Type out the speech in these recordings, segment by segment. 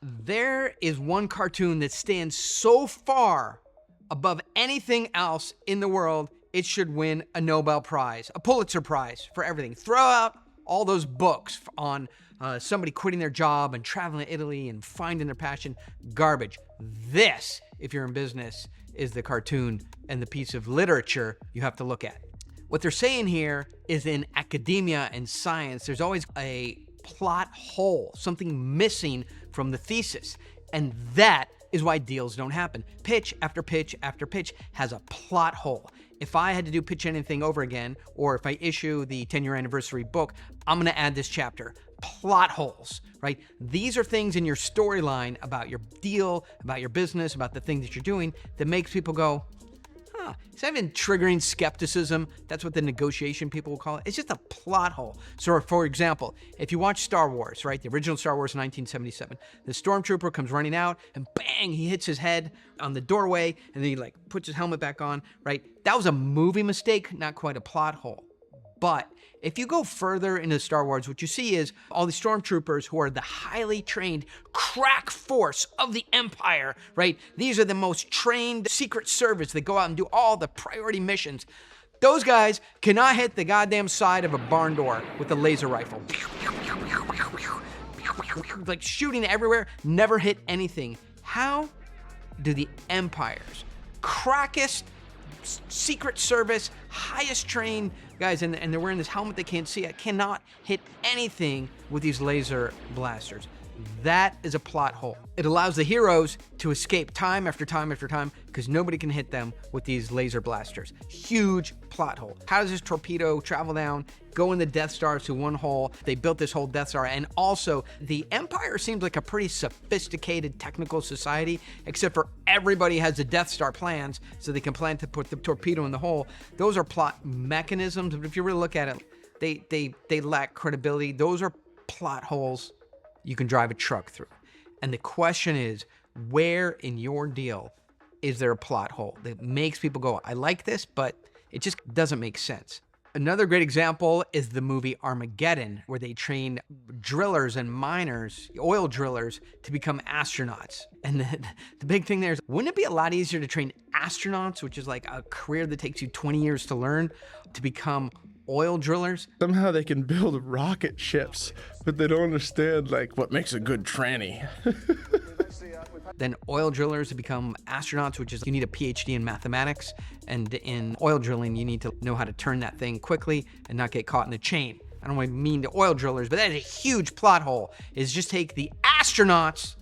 There is one cartoon that stands so far above anything else in the world, it should win a Nobel Prize, a Pulitzer Prize for everything. Throw out all those books on somebody quitting their job and traveling to Italy and finding their passion. Garbage. This, if you're in business, is the cartoon and the piece of literature you have to look at. What they're saying here is in academia and science, there's always a plot hole, something missing from the thesis. And that is why deals don't happen. Pitch after pitch after pitch has a plot hole. If I had to do Pitch Anything over again, or if I issue the 10-year anniversary book, I'm going to add this chapter. Plot holes, right? These are things in your storyline about your deal, about your business, about the thing that you're doing that makes people go, is that even triggering skepticism? That's what the negotiation people will call it. It's just a plot hole. So, for example, if you watch Star Wars, right, the original Star Wars in 1977, the stormtrooper comes running out and bang, he hits his head on the doorway and then he like puts his helmet back on, right? That was a movie mistake, not quite a plot hole. But if you go further into Star Wars, what you see is all the stormtroopers who are the highly trained crack force of the Empire, right? These are the most trained Secret Service that go out and do all the priority missions. Those guys cannot hit the goddamn side of a barn door with a laser rifle. Like shooting everywhere, never hit anything. How do the Empire's crackest Secret Service, highest trained guys, and they're wearing this helmet they can't see, I cannot hit anything with these laser blasters? That is a plot hole. It allows the heroes to escape time after time after time because nobody can hit them with these laser blasters. Huge plot hole. How does this torpedo travel down, go in the Death Star through one hole? They built this whole Death Star, and also the Empire seems like a pretty sophisticated technical society, except for everybody has the Death Star plans so they can plan to put the torpedo in the hole. Those are plot mechanisms, but if you really look at it, they lack credibility. Those are plot holes you can drive a truck through. And the question is, where in your deal is there a plot hole that makes people go, I like this, but it just doesn't make sense? Another great example is the movie Armageddon, where they train drillers and miners, oil drillers, to become astronauts. And the big thing there is, wouldn't it be a lot easier to train astronauts, which is like a career that takes you 20 years to learn, to become oil drillers? Somehow they can build rocket ships, but they don't understand like what makes a good tranny. Then oil drillers to become astronauts, which is you need a PhD in mathematics, and in oil drilling you need to know how to turn that thing quickly and not get caught in a chain. I don't want to mean to oil drillers, but that is a huge plot hole, is just take the astronauts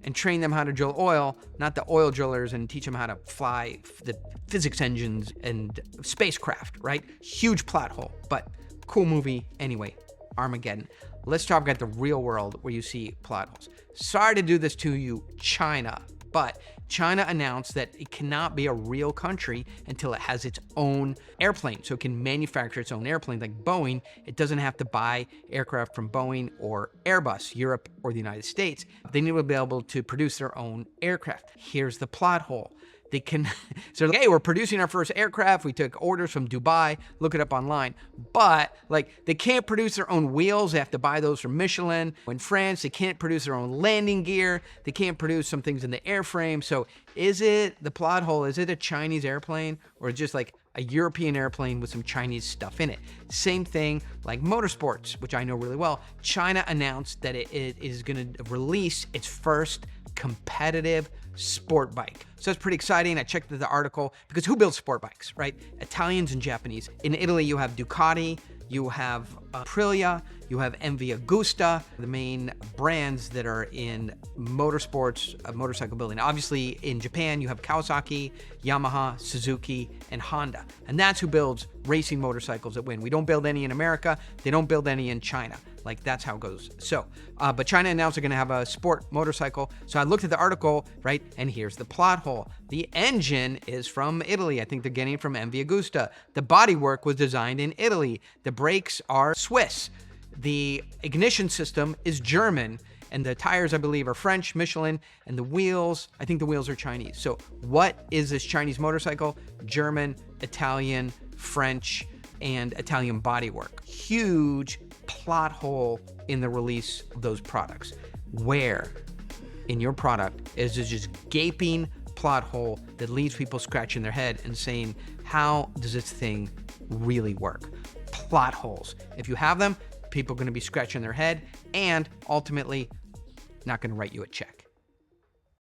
and train them how to drill oil, not the oil drillers, and teach them how to fly the physics engines and spacecraft, right? Huge plot hole, but cool movie anyway, Armageddon. Let's talk about the real world where you see plot holes. Sorry to do this to you, China, but China announced that it cannot be a real country until it has its own airplane, so it can manufacture its own airplane. Like Boeing, it doesn't have to buy aircraft from Boeing or Airbus, Europe or the United States. They need to be able to produce their own aircraft. Here's the plot hole. They can, so they're like, hey, we're producing our first aircraft. We took orders from Dubai. Look it up online. But like, they can't produce their own wheels. They have to buy those from Michelin. In France, they can't produce their own landing gear. They can't produce some things in the airframe. So is it the plot hole? Is it a Chinese airplane, or just like a European airplane with some Chinese stuff in it? Same thing like motorsports, which I know really well. China announced that it is going to release its first competitive sport bike. So that's pretty exciting. I checked the article because who builds sport bikes, right? Italians and Japanese. In Italy, you have Ducati, you have Aprilia, you have MV Agusta, the main brands that are in motorsports, motorcycle building. Obviously, in Japan, you have Kawasaki, Yamaha, Suzuki, and Honda. And that's who builds racing motorcycles that win. We don't build any in America. They don't build any in China. Like, that's how it goes. So, but China announced they're going to have a sport motorcycle. So I looked at the article, right? And here's the plot hole. The engine is from Italy. I think they're getting it from MV Agusta. The bodywork was designed in Italy. The brakes are Swiss. The ignition system is German. And the tires, I believe, are French, Michelin. And the wheels, I think the wheels are Chinese. So what is this Chinese motorcycle? German, Italian, French, and Italian bodywork. Huge plot hole in the release of those products. Where in your product is there's just gaping plot hole that leaves people scratching their head and saying, how does this thing really work? Plot holes. If you have them, people are going to be scratching their head and ultimately not going to write you a check.